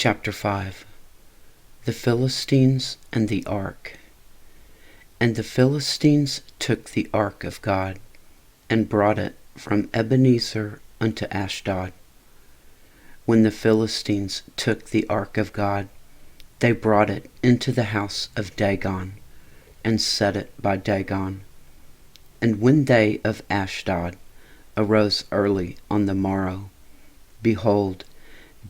Chapter 5. The Philistines and the Ark. And the Philistines took the ark of God, and brought it from Ebenezer unto Ashdod. When the Philistines took the ark of God, they brought it into the house of Dagon, and set it by Dagon. And when they of Ashdod arose early on the morrow, behold,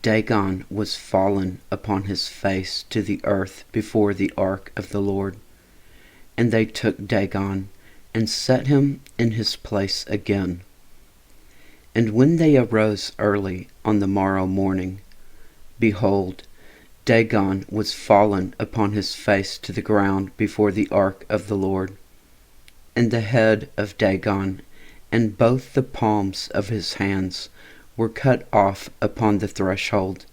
Dagon was fallen upon his face to the earth before the ark of the Lord. And they took Dagon, and set him in his place again. And when they arose early on the morrow morning, behold, Dagon was fallen upon his face to the ground before the ark of the Lord. And the head of Dagon and both the palms of his hands were cut off upon the threshold.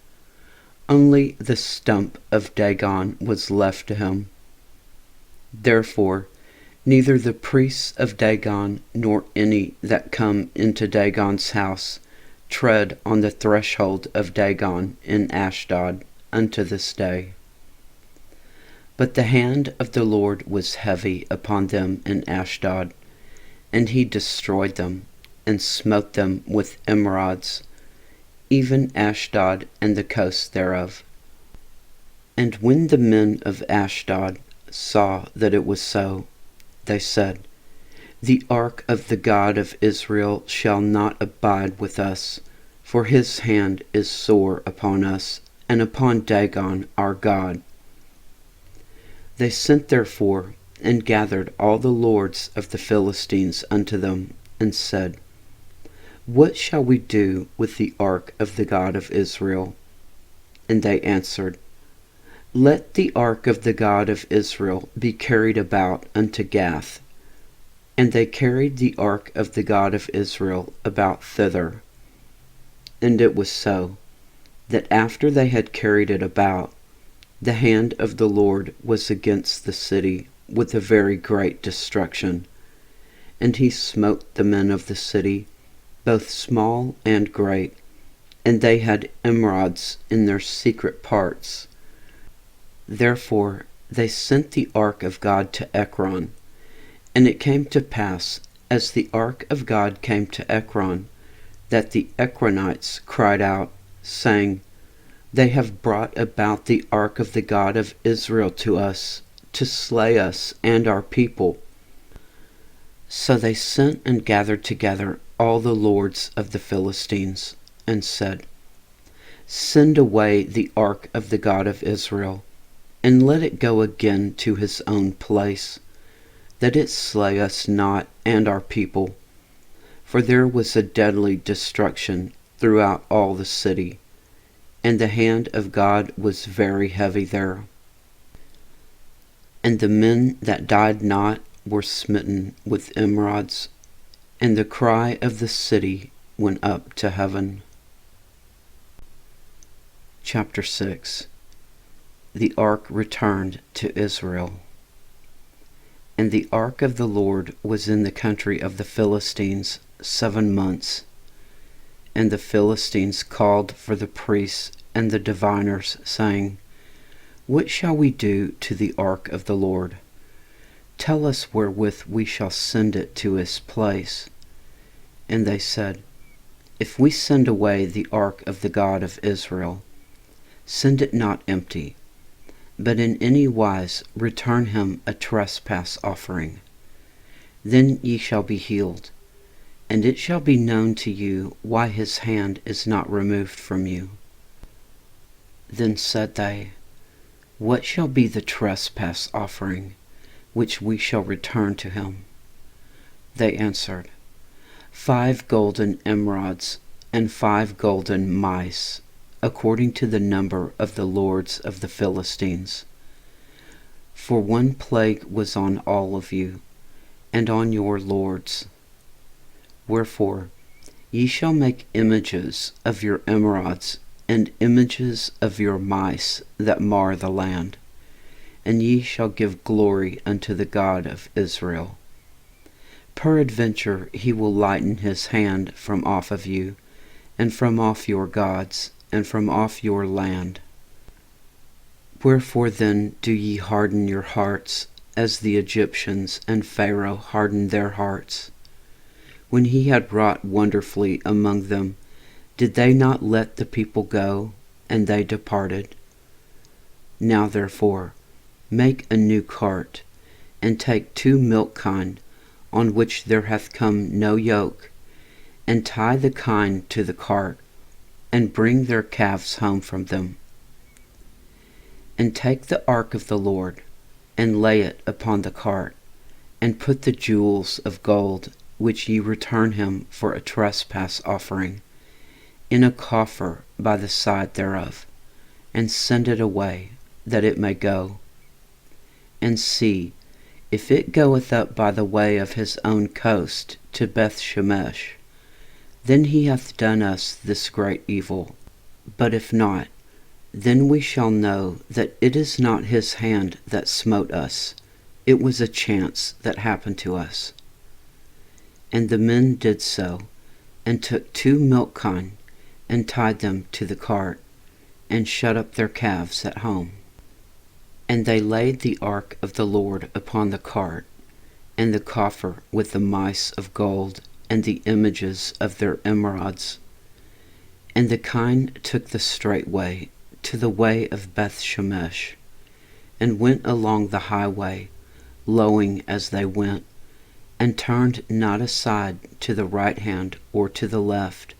Only the stump of Dagon was left to him. Therefore neither the priests of Dagon nor any that come into Dagon's house tread on the threshold of Dagon in Ashdod unto this day. But the hand of the Lord was heavy upon them in Ashdod, and he destroyed them, and smote them with emerods, even Ashdod and the coast thereof. And when the men of Ashdod saw that it was so, they said, The ark of the God of Israel shall not abide with us, for his hand is sore upon us, and upon Dagon our God. They sent therefore, and gathered all the lords of the Philistines unto them, and said, What shall we do with the ark of the God of Israel? And they answered, Let the ark of the God of Israel be carried about unto Gath. And they carried the ark of the God of Israel about thither. And it was so, that after they had carried it about, the hand of the Lord was against the city with a very great destruction. And he smote the men of the city, both small and great, and they had emerods in their secret parts. Therefore they sent the ark of God to Ekron. And it came to pass, as the ark of God came to Ekron, that the Ekronites cried out, saying, They have brought about the ark of the God of Israel to us, to slay us and our people. So they sent and gathered together all the lords of the Philistines, and said, Send away the ark of the God of Israel, and let it go again to his own place, that it slay us not and our people. For there was a deadly destruction throughout all the city, and the hand of God was very heavy there. And the men that died not were smitten with emerods, and the cry of the city went up to heaven. Chapter 6. The ark returned to Israel. And the ark of the Lord was in the country of the Philistines 7 months. And the Philistines called for the priests and the diviners, saying, What shall we do to the ark of the Lord? Tell us wherewith we shall send it to his place. And they said, If we send away the ark of the God of Israel, send it not empty, but in any wise return him a trespass offering. Then ye shall be healed, and it shall be known to you why his hand is not removed from you. Then said they, What shall be the trespass offering, which we shall return to him? They answered, 5 golden emerods, and 5 golden mice, according to the number of the lords of the Philistines. For one plague was on all of you, and on your lords. Wherefore ye shall make images of your emerods, and images of your mice that mar the land, and ye shall give glory unto the God of Israel. Peradventure he will lighten his hand from off of you, and from off your gods, and from off your land. Wherefore then do ye harden your hearts, as the Egyptians and Pharaoh hardened their hearts? When he had wrought wonderfully among them, did they not let the people go, and they departed? Now therefore make a new cart, and take 2 milk kine, on which there hath come no yoke, and tie the kine to the cart, and bring their calves home from them. And take the ark of the Lord, and lay it upon the cart, and put the jewels of gold, which ye return him for a trespass offering, in a coffer by the side thereof, and send it away, that it may go. And see, if it goeth up by the way of his own coast to Beth-shemesh, then he hath done us this great evil. But if not, then we shall know that it is not his hand that smote us, it was a chance that happened to us. And the men did so, and took 2 milk kine, and tied them to the cart, and shut up their calves at home. And they laid the ark of the Lord upon the cart, and the coffer with the mice of gold, and the images of their emerods. And the kine took the straight way to the way of Beth-shemesh, and went along the highway, lowing as they went, and turned not aside to the right hand or to the left.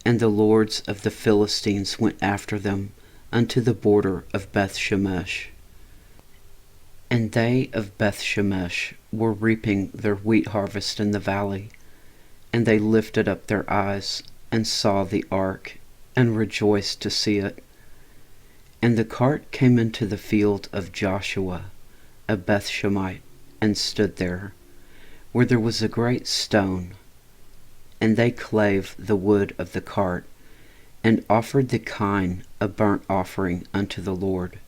And the lords of the Philistines went after them unto the border of Beth-shemesh. And they of Beth-shemesh were reaping their wheat harvest in the valley, and they lifted up their eyes, and saw the ark, and rejoiced to see it. And the cart came into the field of Joshua, a Beth-shemite, and stood there, where there was a great stone. And they clave the wood of the cart, and offered the kine a burnt offering unto the Lord.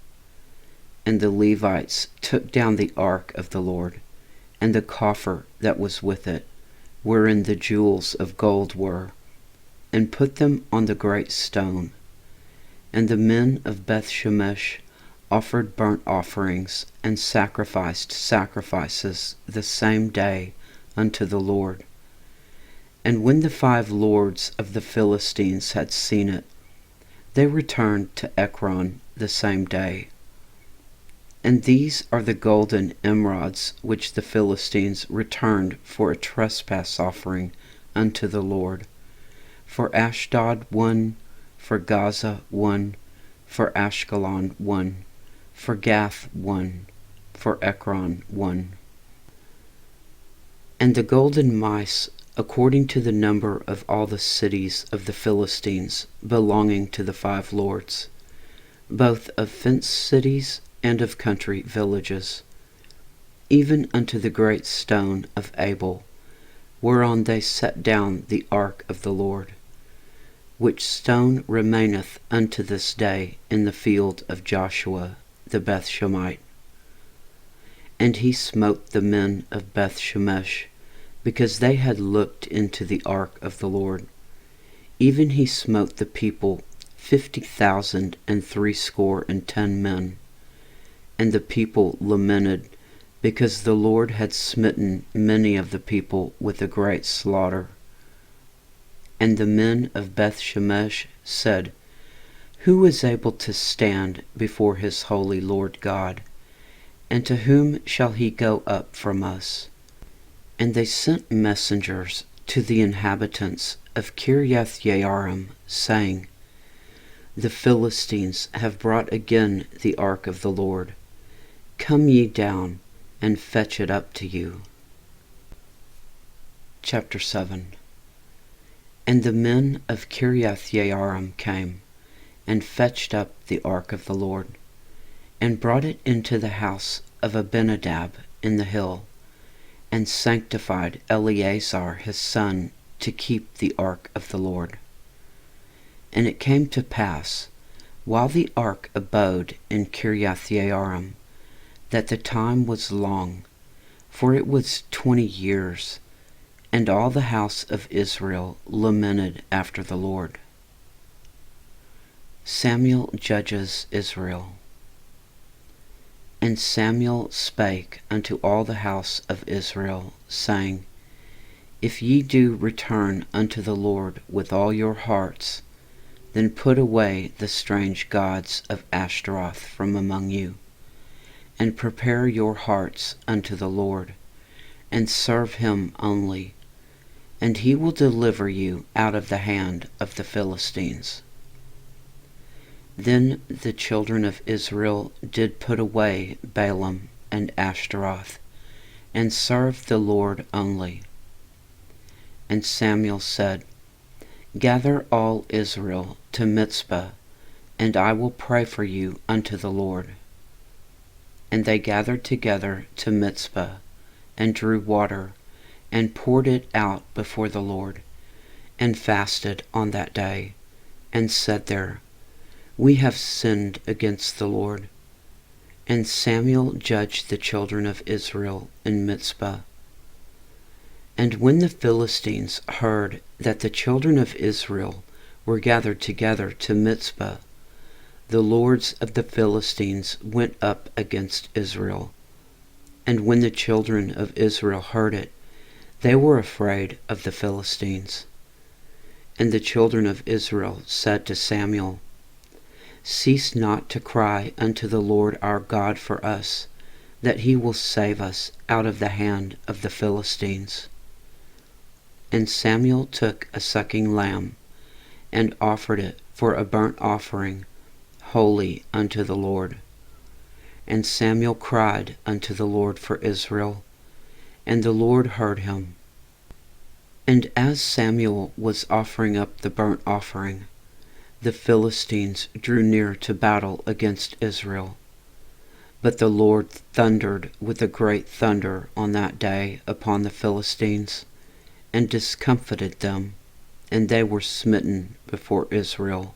And the Levites took down the ark of the Lord, and the coffer that was with it, wherein the jewels of gold were, and put them on the great stone. And the men of Beth-shemesh offered burnt offerings, and sacrificed sacrifices the same day unto the Lord. And when the 5 lords of the Philistines had seen it, they returned to Ekron the same day. And these are the golden emerods which the Philistines returned for a trespass offering unto the Lord. For Ashdod 1, for Gaza 1, for Ashkelon 1, for Gath 1, for Ekron 1. And the golden mice, according to the number of all the cities of the Philistines belonging to the 5 lords, both of fenced cities and of country villages, even unto the great stone of Abel, whereon they set down the ark of the Lord, which stone remaineth unto this day in the field of Joshua the Beth-shemite. And he smote the men of Beth-shemesh, because they had looked into the ark of the Lord. Even he smote the people 50,060 men. And the people lamented, because the Lord had smitten many of the people with a great slaughter. And the men of Beth-shemesh said, Who is able to stand before his holy Lord God? And to whom shall he go up from us? And they sent messengers to the inhabitants of Kiriath-jearim, saying, The Philistines have brought again the ark of the Lord. Come ye down, and fetch it up to you. Chapter 7. And the men of Kiriath-jearim came, and fetched up the ark of the Lord, and brought it into the house of Abinadab in the hill, and sanctified Eleazar his son to keep the ark of the Lord. And it came to pass, while the ark abode in Kiriath-jearim, that the time was long, for it was 20 years, and all the house of Israel lamented after the Lord. Samuel judges Israel. And Samuel spake unto all the house of Israel, saying, If ye do return unto the Lord with all your hearts, then put away the strange gods of Ashtaroth from among you, and prepare your hearts unto the Lord, and serve him only, and he will deliver you out of the hand of the Philistines. Then the children of Israel did put away Balaam and Ashtaroth, and served the Lord only. And Samuel said, Gather all Israel to Mizpah, and I will pray for you unto the Lord. And they gathered together to Mizpah, and drew water, and poured it out before the Lord, and fasted on that day, and said there, We have sinned against the Lord. And Samuel judged the children of Israel in Mizpah. And when the Philistines heard that the children of Israel were gathered together to Mizpah, the lords of the Philistines went up against Israel. And when the children of Israel heard it, they were afraid of the Philistines. And the children of Israel said to Samuel, Cease not to cry unto the Lord our God for us, that he will save us out of the hand of the Philistines. And Samuel took a sucking lamb, and offered it for a burnt offering, holy unto the Lord. And Samuel cried unto the Lord for Israel, and the Lord heard him. And as Samuel was offering up the burnt offering, the Philistines drew near to battle against Israel. But the Lord thundered with a great thunder on that day upon the Philistines, and discomfited them, and they were smitten before Israel.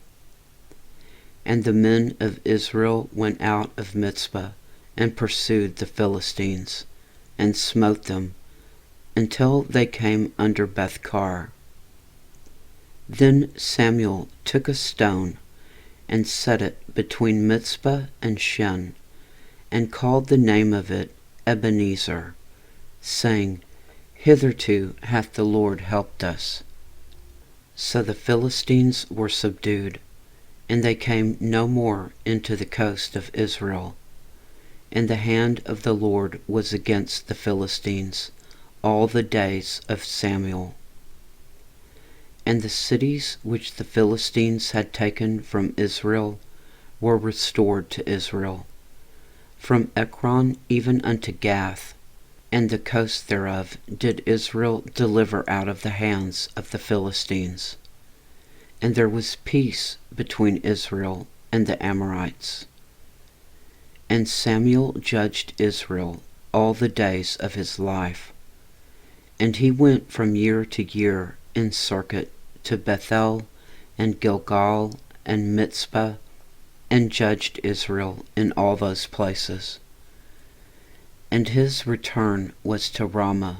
And the men of Israel went out of Mizpah, and pursued the Philistines, and smote them, until they came under Bethkar. Then Samuel took a stone, and set it between Mizpah and Shen, and called the name of it Ebenezer, saying, Hitherto hath the Lord helped us. So the Philistines were subdued, and they came no more into the coast of Israel. And the hand of the Lord was against the Philistines all the days of Samuel. And the cities which the Philistines had taken from Israel were restored to Israel, from Ekron even unto Gath, and the coast thereof did Israel deliver out of the hands of the Philistines. And there was peace between Israel and the Amorites. And Samuel judged Israel all the days of his life. And he went from year to year in circuit to Bethel and Gilgal and Mizpah, and judged Israel in all those places. And his return was to Ramah,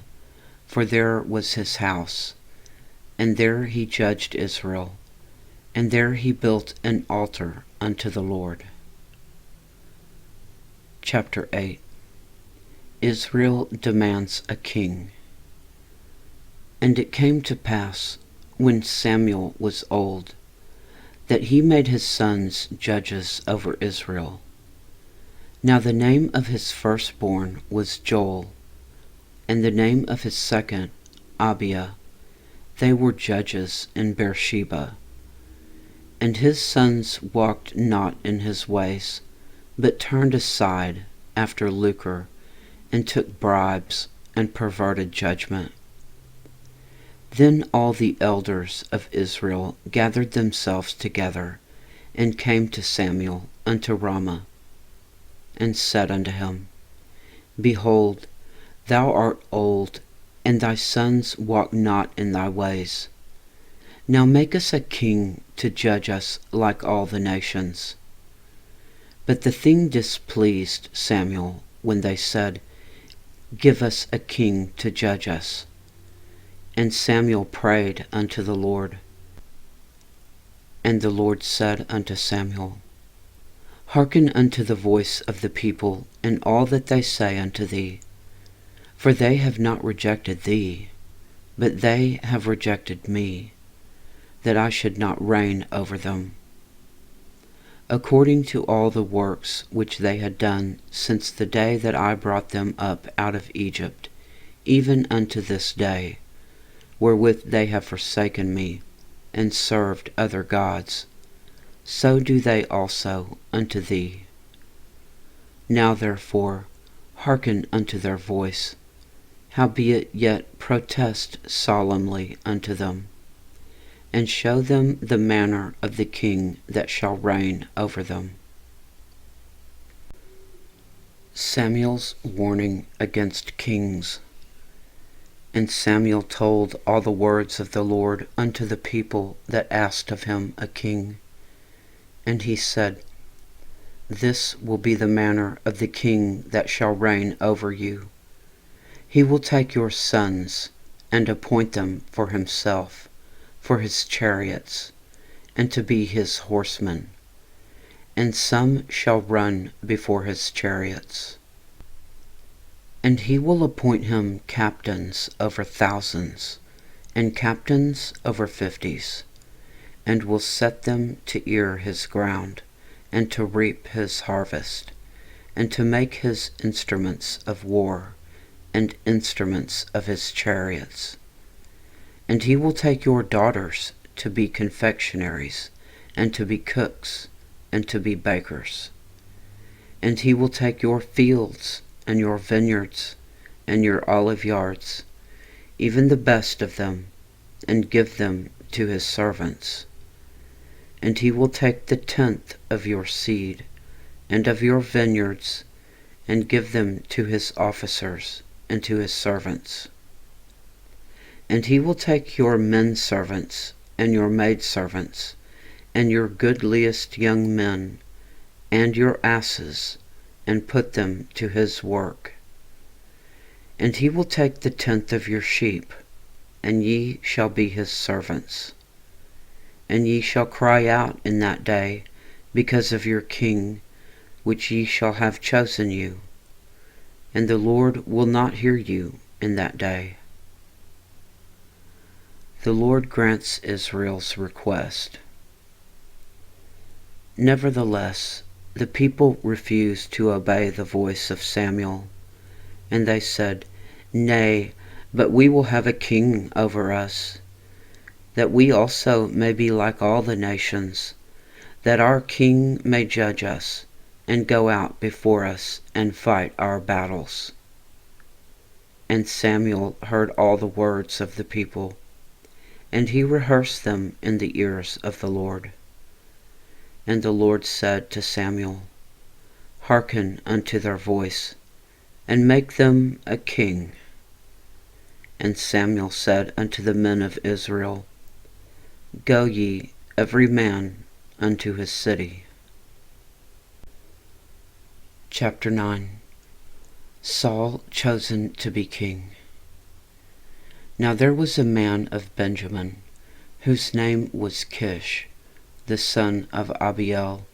for there was his house, and there he judged Israel, and there he built an altar unto the Lord. Chapter 8. Israel demands a king. And it came to pass, when Samuel was old, that he made his sons judges over Israel. Now the name of his firstborn was Joel, and the name of his second Abiah. They were judges in Beersheba. And his sons walked not in his ways, but turned aside after lucre, and took bribes, and perverted judgment. Then all the elders of Israel gathered themselves together, and came to Samuel unto Ramah, and said unto him, Behold, thou art old, and thy sons walk not in thy ways. Now make us a king to judge us like all the nations. But the thing displeased Samuel when they said, Give us a king to judge us. And Samuel prayed unto the Lord. And the Lord said unto Samuel, Hearken unto the voice of the people in all that they say unto thee. For they have not rejected thee, but they have rejected me, that I should not reign over them. According to all the works which they had done since the day that I brought them up out of Egypt, even unto this day, wherewith they have forsaken me, and served other gods, so do they also unto thee. Now therefore hearken unto their voice, howbeit yet protest solemnly unto them, and show them the manner of the king that shall reign over them. Samuel's warning against kings. And Samuel told all the words of the Lord unto the people that asked of him a king. And he said, This will be the manner of the king that shall reign over you. He will take your sons, and appoint them for himself, for his chariots, and to be his horsemen. And some shall run before his chariots. And he will appoint him captains over thousands, and captains over 50s, and will set them to ear his ground, and to reap his harvest, and to make his instruments of war, and instruments of his chariots. And he will take your daughters to be confectionaries, and to be cooks, and to be bakers. And he will take your fields, and your vineyards, and your olive yards, even the best of them, and give them to his servants. And he will take the 10th of your seed, and of your vineyards, and give them to his officers, and to his servants. And he will take your men servants, and your maidservants, and your goodliest young men, and your asses, and put them to his work. And he will take the 10th of your sheep, and ye shall be his servants. And ye shall cry out in that day because of your king, which ye shall have chosen you. And the Lord will not hear you in that day. The Lord grants Israel's request. Nevertheless, the people refused to obey the voice of Samuel, and they said, Nay, but we will have a king over us, that we also may be like all the nations, that our king may judge us, and go out before us, and fight our battles. And Samuel heard all the words of the people, and he rehearsed them in the ears of the Lord. And the Lord said to Samuel, Hearken unto their voice, and make them a king. And Samuel said unto the men of Israel, Go ye, every man, unto his city. Chapter 9. Saul chosen to be king. Now there was a man of Benjamin, whose name was Kish, the son of Abiel,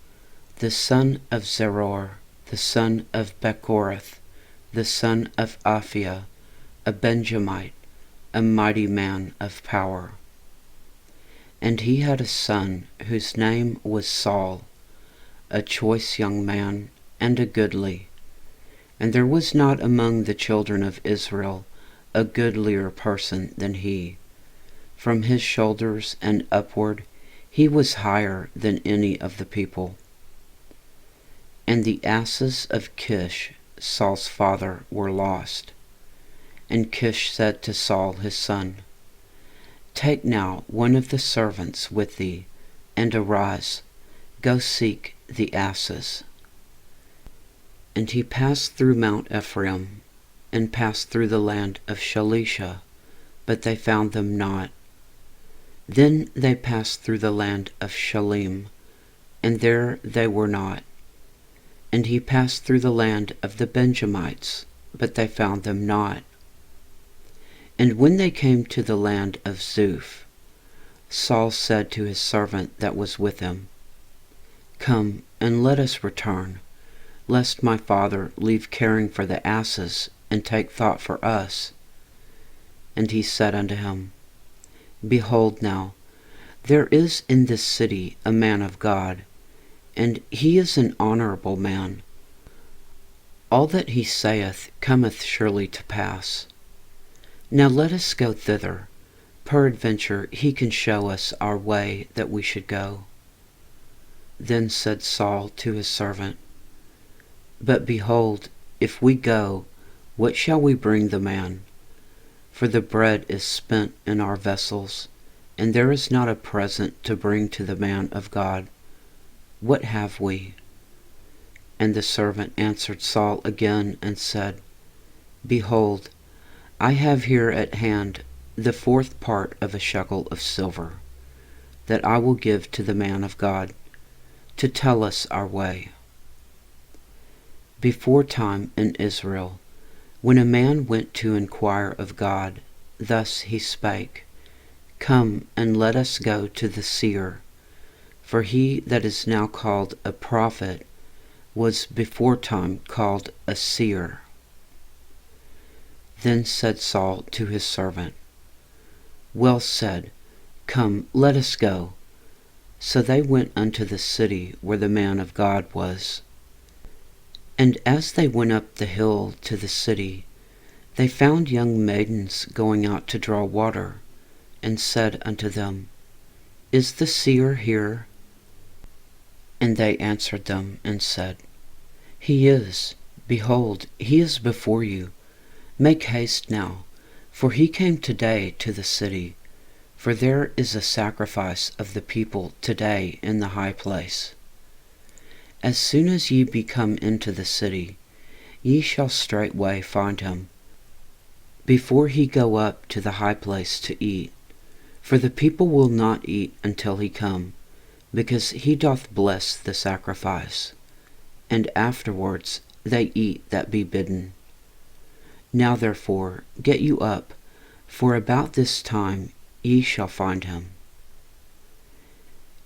the son of Zeror, the son of Bechorath, the son of Aphiah, a Benjamite, a mighty man of power. And he had a son whose name was Saul, a choice young man, and a goodly. And there was not among the children of Israel a goodlier person than he. From his shoulders and upward he was higher than any of the people. And the asses of Kish, Saul's father, were lost. And Kish said to Saul his son, Take now one of the servants with thee, and arise, go seek the asses. And he passed through Mount Ephraim, and passed through the land of Shalisha, but they found them not. Then they passed through the land of Shalim, and there they were not. And he passed through the land of the Benjamites, but they found them not. And when they came to the land of Zuph, Saul said to his servant that was with him, Come, and let us return, lest my father leave caring for the asses, and take thought for us. And he said unto him, Behold now, there is in this city a man of God, and he is an honorable man. All that he saith cometh surely to pass. Now let us go thither. Peradventure he can show us our way that we should go. Then said Saul to his servant, But behold, if we go, what shall we bring the man? For the bread is spent in our vessels, and there is not a present to bring to the man of God. What have we? And the servant answered Saul again and said, Behold, I have here at hand the 4th part of a shekel of silver, that I will give to the man of God, to tell us our way. Before time in Israel, when a man went to inquire of God, thus he spake, Come and let us go to the seer. For he that is now called a prophet was before time called a seer. Then said Saul to his servant, Well said, come, let us go. So they went unto the city where the man of God was. And as they went up the hill to the city, they found young maidens going out to draw water, and said unto them, Is the seer here? And they answered them and said, He is. Behold, he is before you. Make haste now, for he came today to the city, for there is a sacrifice of the people today in the high place. As soon as ye be come into the city, ye shall straightway find him, before he go up to the high place to eat. For the people will not eat until he come, because he doth bless the sacrifice, and afterwards they eat that be bidden. Now therefore get you up, for about this time ye shall find him.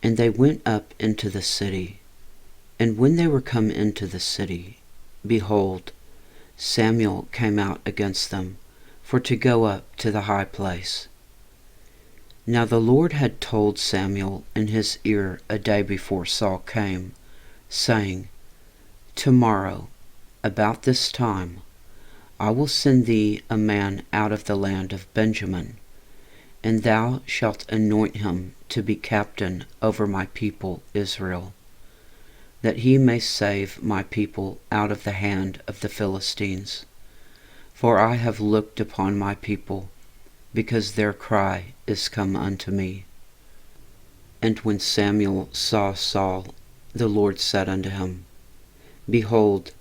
And they went up into the city. And when they were come into the city, behold, Samuel came out against them, for to go up to the high place. Now the Lord had told Samuel in his ear a day before Saul came, saying, Tomorrow, about this time, I will send thee a man out of the land of Benjamin, and thou shalt anoint him to be captain over my people Israel, that he may save my people out of the hand of the Philistines. For I have looked upon my people, because their cry is come unto me. And when Samuel saw Saul, the Lord said unto him, Behold,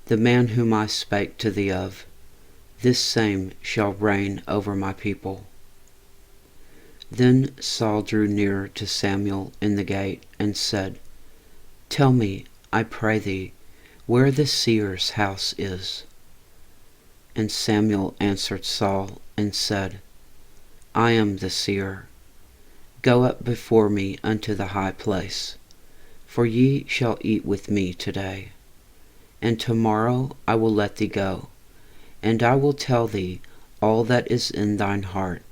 the man whom I spake to thee of, this same shall reign over my people. Then Saul drew near to Samuel in the gate, and said, Tell me, I pray thee, where the seer's house is. And Samuel answered Saul, and said, I am the seer. Go up before me unto the high place, for ye shall eat with me today. And tomorrow I will let thee go, and I will tell thee all that is in thine heart.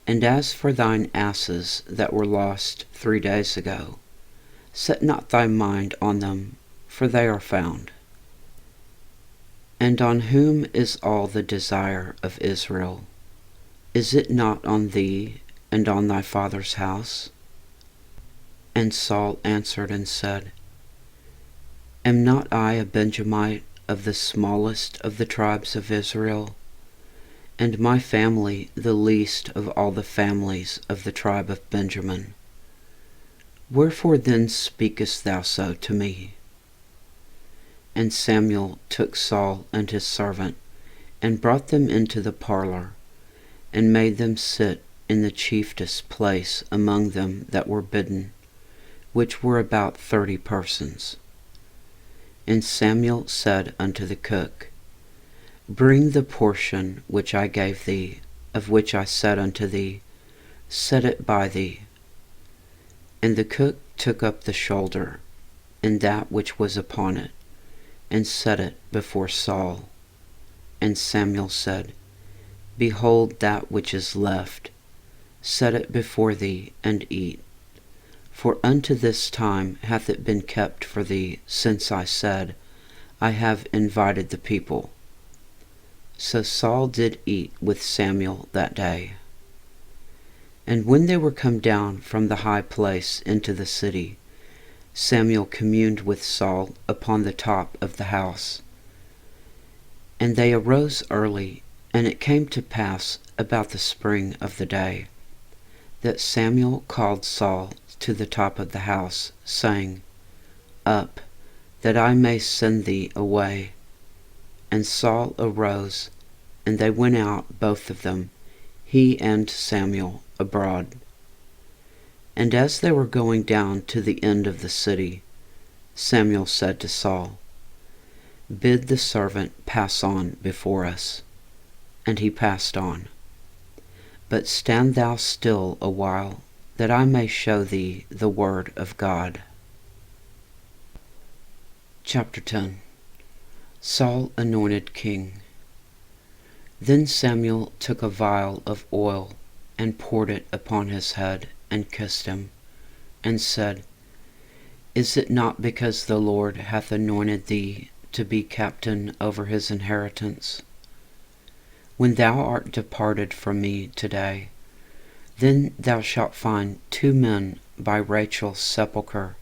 And as for thine asses that were lost 3 days ago, set not thy mind on them, for they are found. And on whom is all the desire of Israel? Is it not on thee and on thy father's house? And Saul answered and said, Am not I a Benjamite of the smallest of the tribes of Israel, and my family the least of all the families of the tribe of Benjamin? Wherefore then speakest thou so to me? And Samuel took Saul and his servant, and brought them into the parlor, and made them sit in the chiefest place among them that were bidden, which were about 30 persons. And Samuel said unto the cook, Bring the portion which I gave thee, of which I said unto thee, Set it by thee. And the cook took up the shoulder, and that which was upon it, and set it before Saul. And Samuel said, Behold that which is left, set it before thee, and eat. For unto this time hath it been kept for thee, since I said, I have invited the people. So Saul did eat with Samuel that day. And when they were come down from the high place into the city, Samuel communed with Saul upon the top of the house. And they arose early, and it came to pass about the spring of the day, that Samuel called Saul to the top of the house, saying, Up, that I may send thee away. And Saul arose, and they went out both of them, he and Samuel, abroad. And as they were going down to the end of the city, Samuel said to Saul, Bid the servant pass on before us. And he passed on. But stand thou still a while, that I may show thee the word of God. Chapter 10. Saul anointed king. Then Samuel took a vial of oil, and poured it upon his head, and kissed him, and said, Is it not because the Lord hath anointed thee to be captain over his inheritance? When thou art departed from me today, then thou shalt find 2 men by Rachel's sepulchre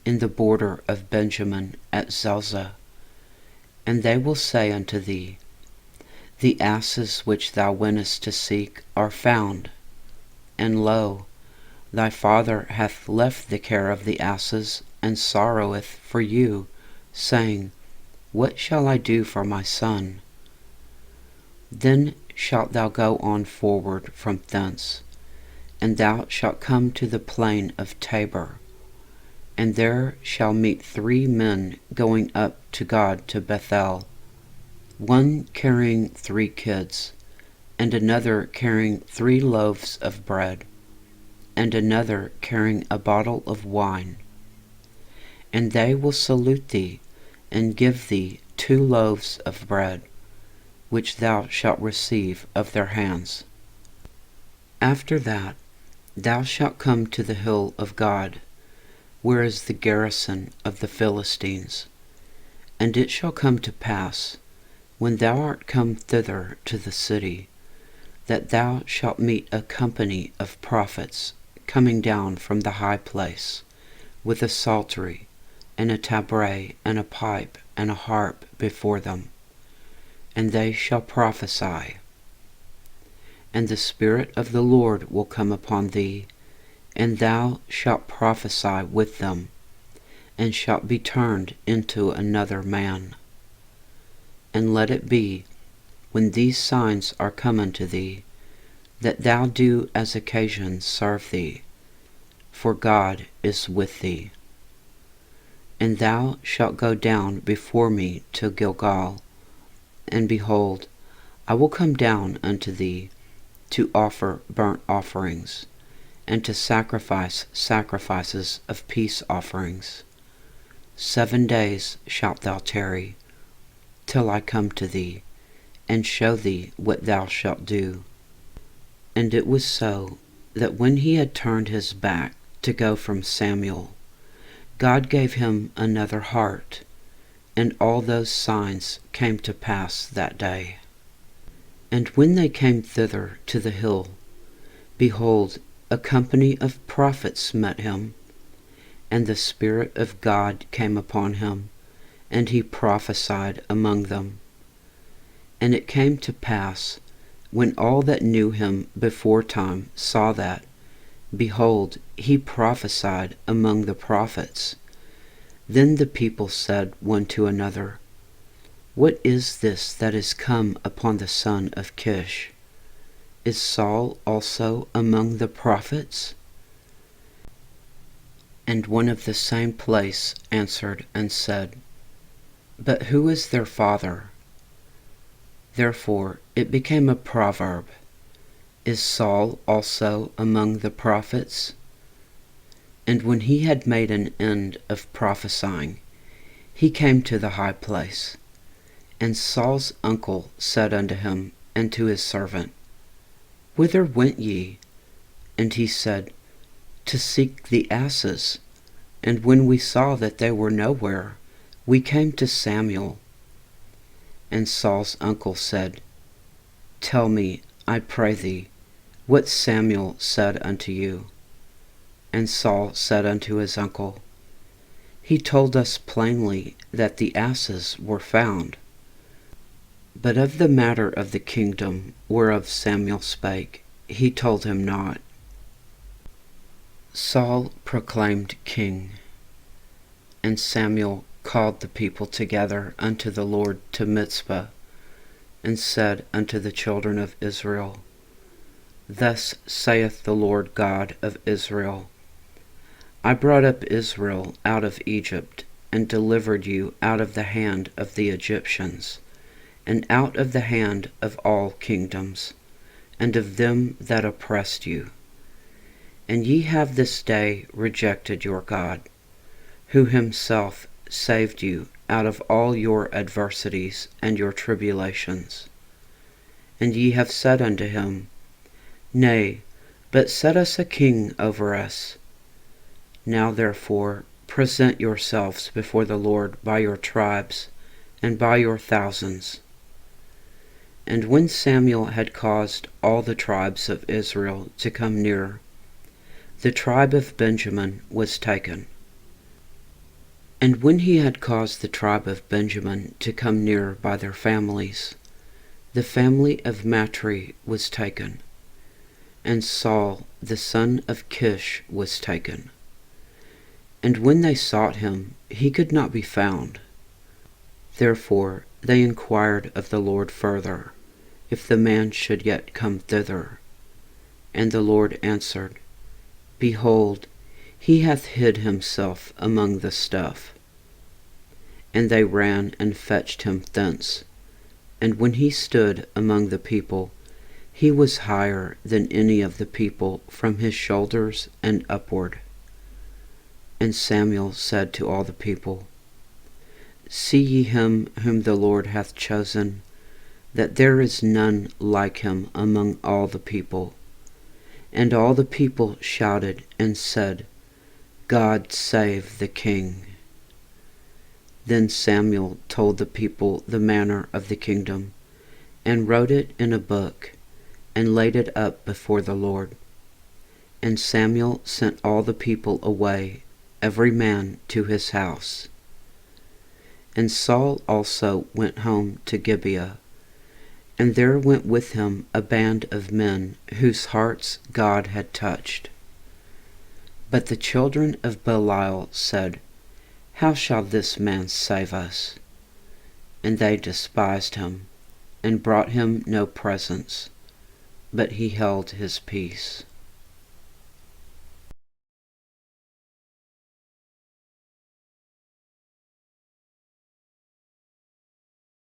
in the border of Benjamin at Zelzah. And they will say unto thee, The asses which thou wentest to seek are found. And lo, thy father hath left the care of the asses, and sorroweth for you, saying, What shall I do for my son? Then shalt thou go on forward from thence, and thou shalt come to the plain of Tabor, and there shall meet 3 men going up to God to Bethel, one carrying 3 kids, and another carrying 3 loaves of bread, and another carrying a bottle of wine. And they will salute thee, and give thee 2 loaves of bread, which thou shalt receive of their hands. After that thou shalt come to the hill of God, where is the garrison of the Philistines. And it shall come to pass, when thou art come thither to the city, that thou shalt meet a company of prophets coming down from the high place, with a psaltery, and a tabret, and a pipe, and a harp before them. And they shall prophesy. And the Spirit of the Lord will come upon thee, and thou shalt prophesy with them, and shalt be turned into another man. And let it be, when these signs are come unto thee, that thou do as occasion serve thee, for God is with thee. And thou shalt go down before me to Gilgal, and behold, I will come down unto thee to offer burnt offerings, and to sacrifice sacrifices of peace offerings. 7 days shalt thou tarry, till I come to thee, and show thee what thou shalt do. And it was so, that when he had turned his back to go from Samuel, God gave him another heart, and all those signs came to pass that day. And when they came thither to the hill, behold, a company of prophets met him, and the Spirit of God came upon him, and he prophesied among them. And it came to pass, when all that knew him beforetime saw that, behold, he prophesied among the prophets. Then the people said one to another, What is this that is come upon the son of Kish? Is Saul also among the prophets? And one of the same place answered and said, But who is their father? Therefore it became a proverb, Is Saul also among the prophets? And when he had made an end of prophesying, he came to the high place. And Saul's uncle said unto him and to his servant, Whither went ye? And he said, To seek the asses. And when we saw that they were nowhere, we came to Samuel. And Saul's uncle said, Tell me, I pray thee, what Samuel said unto you. And Saul said unto his uncle, He told us plainly that the asses were found. But of the matter of the kingdom whereof Samuel spake, he told him not. Saul proclaimed king. And Samuel called the people together unto the Lord to Mizpah, and said unto the children of Israel, Thus saith the Lord God of Israel, I brought up Israel out of Egypt, and delivered you out of the hand of the Egyptians, and out of the hand of all kingdoms, and of them that oppressed you. And ye have this day rejected your God, who himself saved you out of all your adversities and your tribulations. And ye have said unto him, Nay, but set us a king over us. Now therefore present yourselves before the Lord by your tribes and by your thousands. And when Samuel had caused all the tribes of Israel to come near, the tribe of Benjamin was taken. And when he had caused the tribe of Benjamin to come near by their families, the family of Matri was taken, and Saul the son of Kish was taken. And when they sought him, he could not be found. Therefore they inquired of the Lord further, if the man should yet come thither. And the Lord answered, Behold, he hath hid himself among the stuff. And they ran and fetched him thence. And when he stood among the people, he was higher than any of the people from his shoulders and upward. And Samuel said to all the people, See ye him whom the Lord hath chosen, that there is none like him among all the people. And all the people shouted and said, God save the king. Then Samuel told the people the manner of the kingdom, and wrote it in a book, and laid it up before the Lord. And Samuel sent all the people away, every man to his house. And Saul also went home to Gibeah, and there went with him a band of men whose hearts God had touched. But the children of Belial said, How shall this man save us? And they despised him, and brought him no presents, but he held his peace.